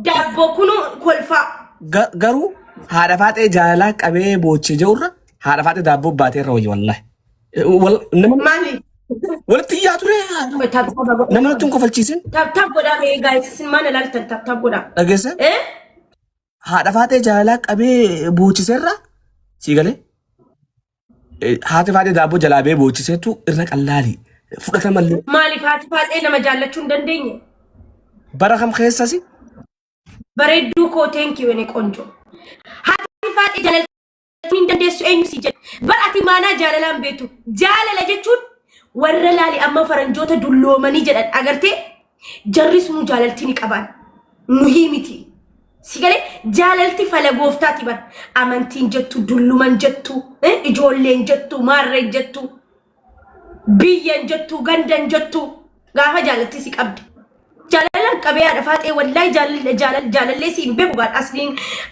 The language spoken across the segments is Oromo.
Dabbo kunu kolfa. Garuu haadha faatee jaalala qabee boochee jirurra haadha faatee daabboo baatee irra wayya wallahi. Maali? Walitti iyyaa ture. Nama tun kofalchiisin. Tab godhaa mee gaayisisin maal ilaaltan tab godhaa. Dhageessa? Haadha faatee jaalala qabee boochiseerra sii galee. Haati faatee daabboo jalaa bee boochiseetu irra qallaali. Fudhata mallee. Maaliif haati faatee nama jaallachuu hin dandeenye? Bara kam keessasi? Bareedduu koo teenkii wene qonjo. Haati faatee jaalachuu hin dandeessu eenyu si jedhe. Bara ati maanaa jaalalaan beetu. Jaalala jechuun warra laali amma faranjoota dulloomanii jedhan agartee jarri sun jaalaltii ni qaban. Nuhii miti. Si galee jaalalti fala gooftaati bar. Amantiin jettu, dulluman jettu, ijoolleen jettu, maarreen jettu, biyyan jettu, gandan jettu. Gaafa jaalalti si qabdi. Jalalan qabee haadha faatee wallahi jaalallee si hin beeku gaan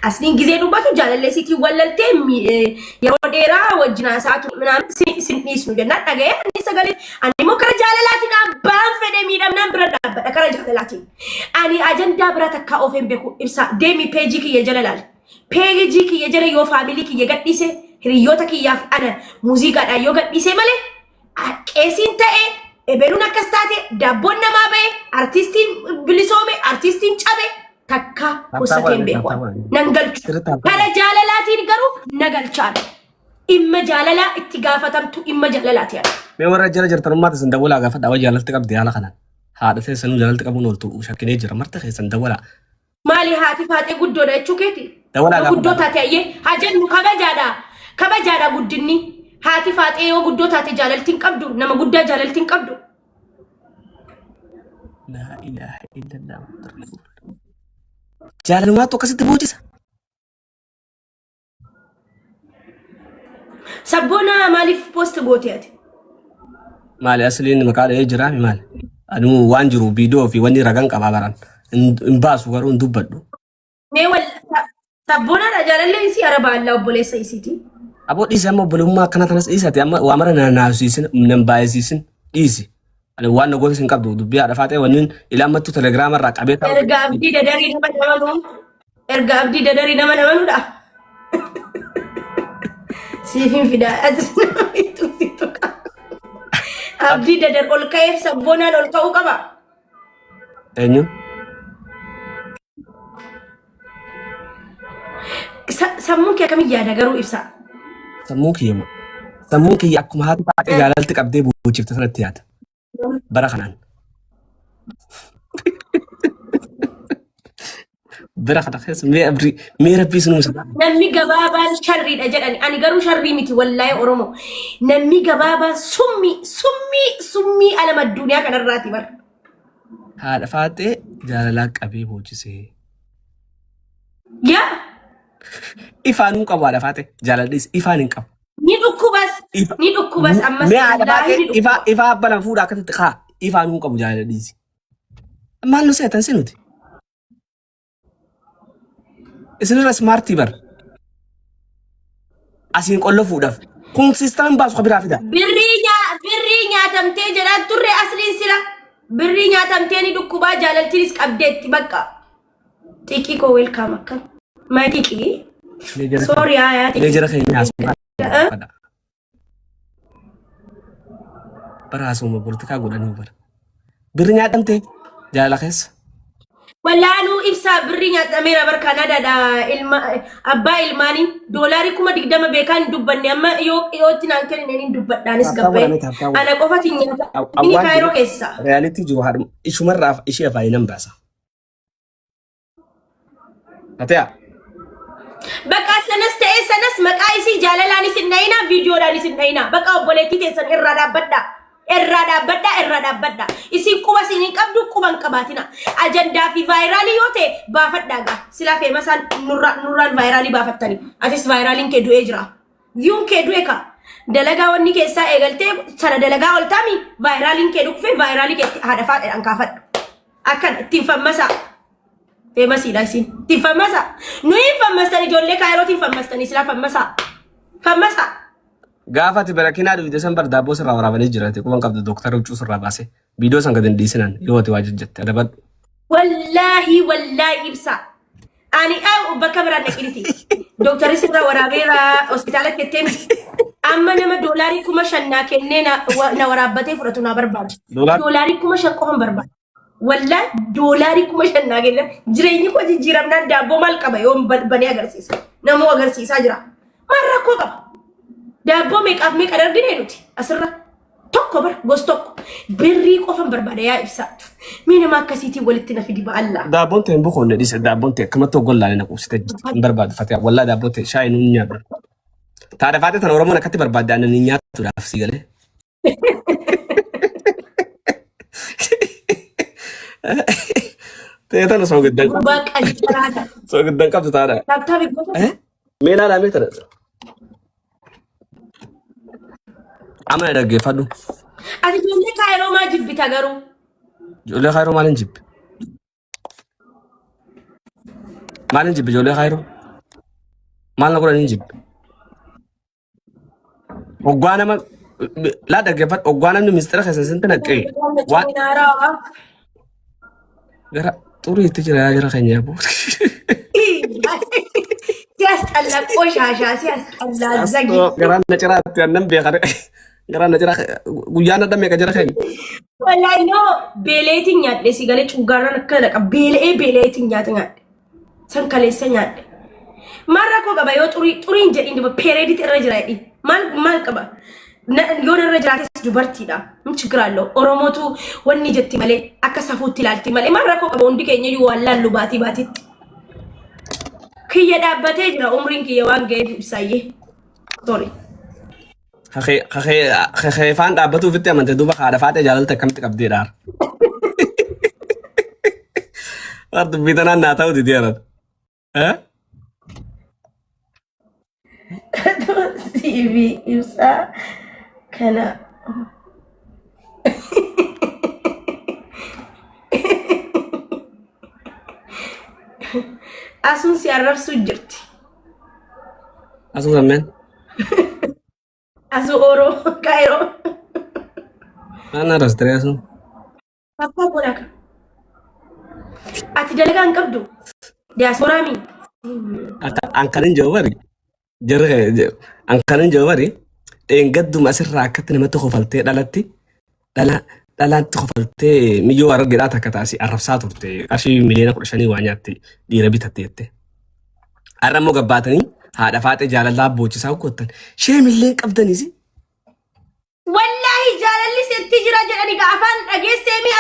asliin gizee dubbatu jaalallee siitii wallaltee yeroo dheeraa wajjinaa isaatu sin dhiisnu jennaan dhaga'ee ani sagalee ani immoo kara jaalalaatiin abbaan fedhe miidhamnaan bira dhaabbadha kara jaalalaatiin ani ajandaa bira takkaa of hin beeku ibsaa deemi peejii kiyya jala laal peejii kiyya jala yoo faamilii kiyya gadhiise hiriyoota kiyyaaf ana muuziqaadhaan yoo gadhiise malee qeesiin ta'ee Ebeluun akkas taate daabboon namaa ba'e artistiin bilisoome artistiin cabe takka kusateen beeku nan galchu kala jaalalaatiin garuu na galchaadha imma jaalalaa itti gaafatamtu imma jaalalaati yaa mee warra jala jirtanummaa tasin dawwalaa gaafadha waa jaalalti qabdi haala kanaan haadha teessanuu jaalalti qabuun ooltu shakkinee jira marta keessan dawwalaa maali haati faatee guddoodha jechuu keeti guddoo taate ayyee haa jennu kabajaadha guddinni haati faatee yoo guddoo taate jaalaltiin qabdu nama guddaa jaalaltiin qabdu la ilaha illallah jaalalummaa tokko sitti boocisa sabboona maaliif post gooteeti maali asliin maqaa jira maali anu waan jiru viidiyoo fi wanni ragan qabaa baran in baasu garuu in dubbadhu mee wal sabboona jaalallee isi araba Allah obboleessa isiiti Abo dhisi amma bulummaa akkana tanas dhiisate amma waa mara naasuusin nan baayisiisin dhiisi. Ani waan nagoota sin qabdu dubbii haadha faatee wannin ilaamattu telegiraama irraa qabee ta'u. Erga abdii dadarii nama namanudha. Siifin fidaa abdii dadar ol ka'eef sabboonaan ol ka'uu qaba. Eenyu? Sammuun kee akkamii yaada garuu ibsa. Sammuun kiyya akkuma haati faatee jaalalti qabdee buuchifte sanatti yaada. Bara kanaan. Bara kana keessa mee rabbii sinuu isa. Namni gabaabaan sharriidha jedhani. Ani garuu sharrii miti wallahi Oromoo. Namni gabaabaan summii alama addunyaa kanarraati bara. Haadha faatee jaalalaa qabee boochisee. Yaa. Ifaan qabu haadha faatee jaalallis ifaan hin qabu. Ni dhukkubas ammas ifa abbalan fuudha akkasitti haa ifaan qabu jaalallis. Maal nu seetan sinuti? Isinirra smartii bar. Asiin qollo fuudhaaf. Kun siistaan baasu qabiraa fida. Birrii nyaatamtee jedhaan turre asliin sila. Birrii nyaatamtee ni dhukkubaa jaalaltiinis qabdeetti bakka. Xiqqii koo welkaam akka. Maatiqii. Sorry yaa xiqqii. Leejera keenya asuma. Bara asuma politikaa godhanii bara. Birrii nyaatamtee jaalala keessa. Wallaanuu ibsaa birrii nyaatameera bar Kanadaadha abbaa ilmaanii doolaarii 20 beekaan dubbanne amma yootti naan kennin dubbadhaanis gabbee ana qofatiin nyaata inni kaayiroo keessa realitii jiru haadhuma ishumarraa ishee afaayinan baasa. Ateya. Bakka sanas maqaa isii jaalalaanis hin dhayina viidiyoodhaanis hin dhayina bakka obboleettii teessan irraa dhaabbadha. Erra isin quba sinin qabdu quban qabatina ajandaa fi vaayiraalii yoo ta'e baafadhaaga sila feemasaan nurraan vaayiraalii baafattani atis vaayiraaliin kee du'ee jira viyuun kee du'e ka dalagaa wanni keessaa eegaltee sana dalagaa oltaami vaayiraaliin kee dhufe vaayiraalii kee haadha faadhaan kaafadhu akkan ittiin fammasaa feemasiidha isin ittiin fammasaa nuyi fammastan ijoollee kaayirootiin fammastanii sila fammasaa Gaafati barakinaa dhufte san bar daabboo sirraa waraabanii jirate quban qabdu doktara huccuu sirraa baase viidiyoo san gad hin dhiisinan yoo ati waa jette adabadhu. Wallaahi ibsa. Ani bakka biraan dhaqiniti. Dooktarri sirraa waraabeera hospitaala ketteen amma nama doolaarii 5,000 kennee na waraabbatee fudhatu na barbaada. Doolaarii 5,000 qofan barbaada. Wallaahi doolaarii 5,000 kennee jireenyi koo jijjiiramnaan daabboo maal qaba yoo banee agarsiisa. Namoo agarsiisaa jira. Maal rakkoo qaba? Daabboo meeqaaf meeqa dargine nuti asirra tokko bar gos tokko birrii qofan barbaada yaa ibsa. Mina ma akkasiitiin walitti na fidi ba'alla. Daabboon ta'e bukoon ne dhise daabboon ta'e akkamatti oggollaane na quubsite hin barbaadu fatee wallaa daabboon ta'e shaayii nuun nyaadhu. Taada faate tan Oromoon akkatti barbaadde aannan hin nyaatuudhaaf si galee. Ta'e tana soo giddan qabdu. Baqa jiraata. Soo giddan qabdu taada. Taabtaa biqiltuu. Meelaa laamee tana. Amma na dhaggeeffadhu. Ati ijoollee kaayiroo maa jibbita garuu? Ijoollee kaayiroo maaliin jibbe? Maaliin jibbe ijoollee kaayiroo? Maal na godhanii jibbe? Hoggaa nama laa dhaggeeffadhu hoggaa namni ministeera keessa isin naqqee waan gara xurii itti jira yaa jira keenya yaaboo. Siyaas xallaa qooshaashaa siyaas xallaa zagi. Garaan na ciraatti annan beekare. Garaan na cira guyyaan adda meeqa jira keenya. Wallahi no beeleetiin nyaadhe si galee cuggaarraan akka naqa beeleetiin nyaadhe. San kaleessa nyaadhe. Maal rakkoo qaba yoo xuriin jedhin diba peereeditti irra jira jedhi. Maal qaba? Yoo irra jiraates dubartiidha. Min chigiraallo. Oromootu wanni jetti malee akka safuutti ilaalti malee maal rakkoo qaba hundi keenya iyyuu waan laallu baatiitti. Kiyya dhaabbatee jira umriin kiyya waan ga'eef ibsaayyee. Sorry. Faan dhaabbatuuf itti amante duuba haadha faatee jaalalta akkamitti qabdeedha. Waan dubbii tanaan naa ta'u didee arata. TV ibsaa kana. Asuun si arrabsuu jirti. Asuu sammeen. Asuu Oroo Kaayiroo. Waan arrastiree asuu. Abbaa godhaka. Ati dalagaa hin qabdu. Diyaasporaa mi? Ankanin jawwari. Ankanin jawwari. Dheengadduma asirraa akkatti namatti kofaltee dhalatti. Dhalaatti kofaltee miyyoo argeedhaa takka taasii arrabsaa turte. Qarshii miliyoona 15 waa nyaatti dhiira bitatte jette. Arrammoo gabbaatanii haadha faatee jaalalaa boochisaa ukkottan. Sheemillee qabdaniisi. Wallaahi jaalalli sitti jira jedhani afaan dhageessee mi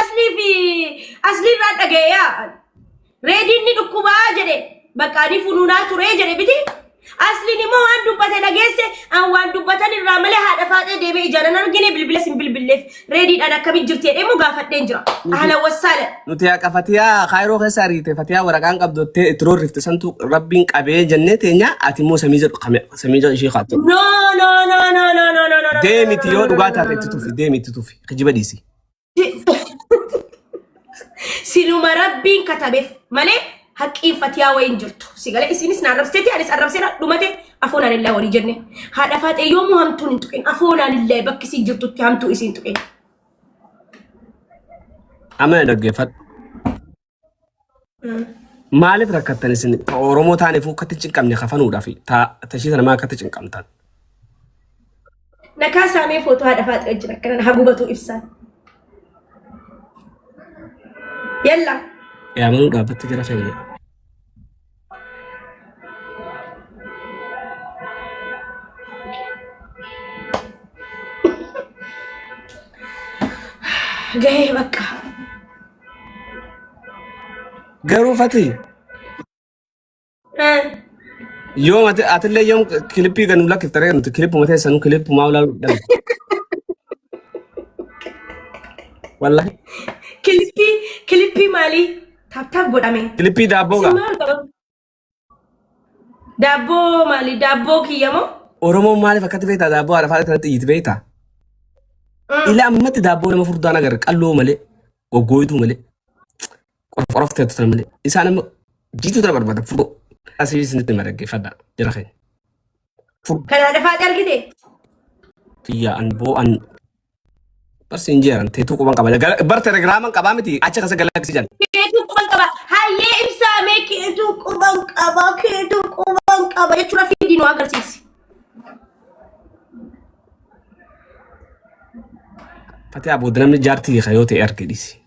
asliirraa dhageeyaa. Reediin ni dhukkubaa jedhe bakka ani funuunaa turee jedhe biti. Asliin immoo waan dubbate dhageesse waan dubbatan irraa malee haadha faatee deemee ijaaran argine bilbila sin bilbilleef reediidhaan akkamitti jirti jedhee immoo gaafadheen jira. Ahlan wassaala. Nuti akka Fatiyaa Kaayiroo keessa ariite Fatiyaa waraqaan qabdottee itti roorrifte santu rabbiin qabee jennee teenya ati immoo samii jedhu ishee kaattu. No. Deemiti yoo dhugaa taate itti tufi deemiti tufi kijiba dhiisi. Sinuma rabbiin katabeef malee haqqii Fatiyaa wayin jirtu. Sigale isinis na arrabsiteeti anis arrabseera dhumate afoonaan illee walii jenne. Haadha faatee yoomuu hamtuun hin tuqin afoonaan illee bakki isin jirtutti hamtuu isin tuqin. Amma dhaggeeffadhu. Maaliif rakkattan isin Oromoo taaneef akkatti cinqamne kafanuudhaaf tashii sana maa akkatti cinqamtan? Nakaa saamee footoo haadha faatee jira akkanaan hagubatu ibsaan. Yalla. Yaamanuu dhaabbatti jira fe'ee. Gahee bakka. Garuu Fatii. Yoom atillee yoom kilippii ganu lakkiftaree nuti kilippuma teessanuu kilippumaa ulaalu dhabe. Wallahi. Kilippii maalii? Taap godhame. Kilippii daabboo gaa. Daabboo maali? Daabboo kiyyamoo? Oromoon maaliif akkatti beektaa daabboo haadha faadha kanatti iyyiti beektaa? Ila ammatti daabboo nama furdaan agarra qalloo malee goggooyituu malee qorofteetu sana malee isaan amma jiitu dara barbaada furdoo. Asii isinitti ma dhaggeeffadhaa jira keenya. Kan haadha faadha argite? Xiyya an boo'an barsi injeeran teetuu quban qaba. Bar telegiraaman qabaa miti achi kasa galaksi jan. Keetuu quban qaba. Hayyee ibsaamee keetuu quban qaba. Keetuu quban qaba jechuudha fiidii nu agarsiisi. Fatee abooda namni jaartii kayoo ta'e arge dhisi.